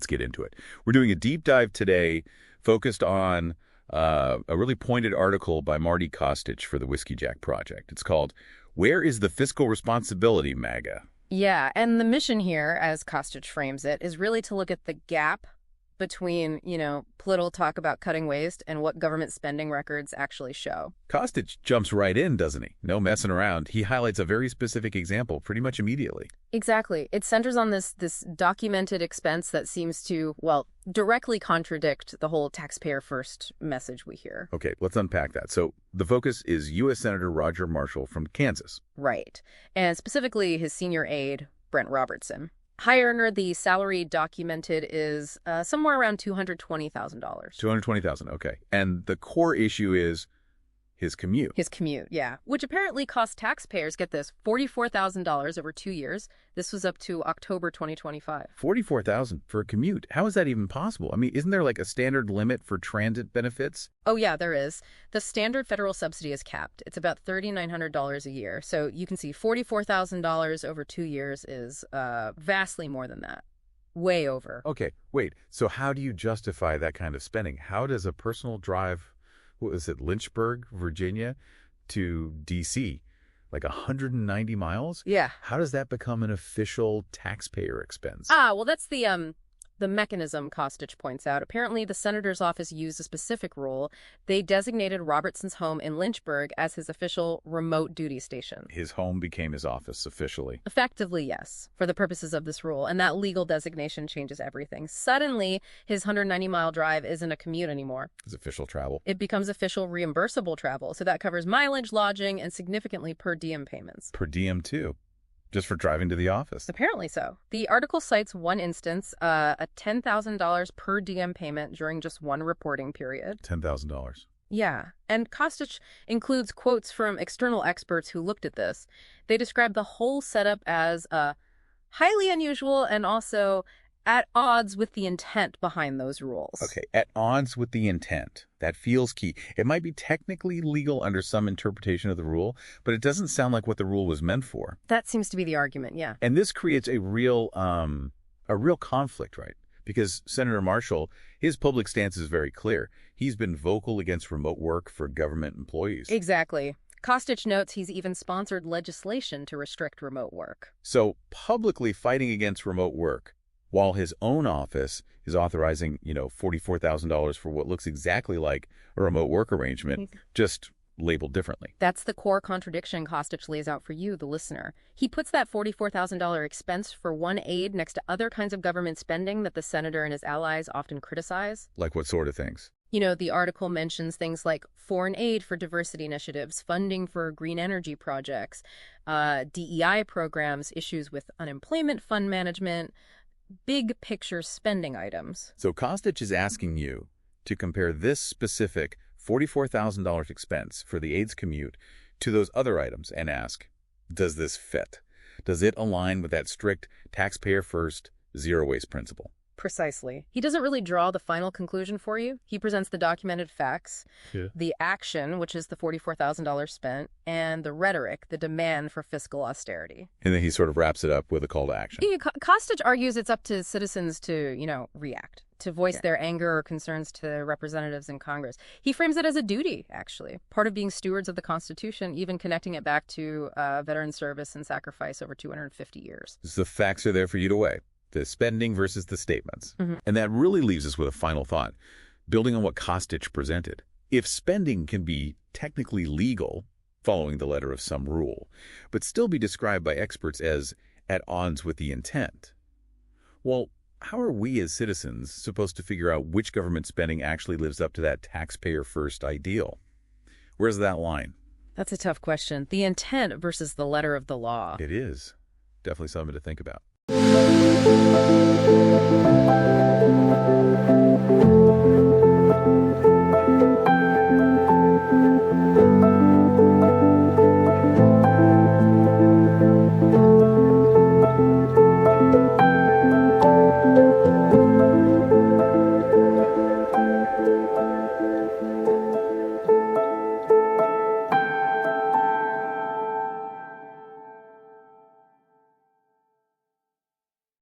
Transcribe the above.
let's get into it. We're doing a deep dive today focused on a really pointed article by Marty Kostich for the Whiskey Jack Project. It's called, "Where is the Fiscal Responsibility, MAGA?" Yeah, and the mission here, as Kostich frames it, is really to look at the gap between, political talk about cutting waste and what government spending records actually show. Kostich jumps right in, doesn't he? No messing around. He highlights a very specific example pretty much immediately. Exactly. It centers on this documented expense that seems to, directly contradict the whole taxpayer-first message we hear. Okay, let's unpack that. So the focus is U.S. Senator Roger Marshall from Kansas. Right. And specifically his senior aide, Brent Robertson. High earner, the salary documented is somewhere around $220,000. $220,000, okay. And the core issue is his commute. His commute, yeah. Which apparently cost taxpayers, get this, $44,000 over 2 years. This was up to October 2025. $44,000 for a commute. How is that even possible? I mean, isn't there like a standard limit for transit benefits? Oh, yeah, there is. The standard federal subsidy is capped. It's about $3,900 a year. So you can see $44,000 over 2 years is vastly more than that. Way over. Okay, wait. So how do you justify that kind of spending? How does a personal drive, what was it, Lynchburg, Virginia, to D.C., like 190 miles? Yeah. How does that become an official taxpayer expense? Well, that's the mechanism Kostich points out. Apparently, the senator's office used a specific rule. They designated Robertson's home in Lynchburg as his official remote duty station. His home became his office officially. Effectively, yes, for the purposes of this rule. And that legal designation changes everything. Suddenly, his 190-mile drive isn't a commute anymore. It's official travel. It becomes official reimbursable travel. So that covers mileage, lodging, and significantly per diem payments. Per diem, too. Just for driving to the office. Apparently so. The article cites one instance, a $10,000 per diem payment during just one reporting period. $10,000. Yeah. And Kostich includes quotes from external experts who looked at this. They describe the whole setup as highly unusual and also at odds with the intent behind those rules. Okay, at odds with the intent. That feels key. It might be technically legal under some interpretation of the rule, but it doesn't sound like what the rule was meant for. That seems to be the argument, yeah. And this creates a real conflict, right? Because Senator Marshall, his public stance is very clear. He's been vocal against remote work for government employees. Exactly. Kostich notes he's even sponsored legislation to restrict remote work. So publicly fighting against remote work, while his own office is authorizing, $44,000 for what looks exactly like a remote work arrangement, just labeled differently. That's the core contradiction Kostich lays out for you, the listener. He puts that $44,000 expense for one aide next to other kinds of government spending that the senator and his allies often criticize. Like what sort of things? The article mentions things like foreign aid for diversity initiatives, funding for green energy projects, DEI programs, issues with unemployment fund management, big picture spending items. So Kostich is asking you to compare this specific $44,000 expense for the aide's commute to those other items and ask, does this fit? Does it align with that strict taxpayer-first, zero-waste principle? Precisely. He doesn't really draw the final conclusion for you. He presents the documented facts, the action, which is the $44,000 spent, and the rhetoric, the demand for fiscal austerity. And then he sort of wraps it up with a call to action. Kostich argues it's up to citizens to, react, to voice their anger or concerns to representatives in Congress. He frames it as a duty, actually, part of being stewards of the Constitution, even connecting it back to veteran service and sacrifice over 250 years. So the facts are there for you to weigh. The spending versus the statements. And that really leaves us with a final thought, building on what Kostich presented. If spending can be technically legal, following the letter of some rule, but still be described by experts as at odds with the intent, well, how are we as citizens supposed to figure out which government spending actually lives up to that taxpayer-first ideal? Where's that line? That's a tough question. The intent versus the letter of the law. It is. Definitely something to think about.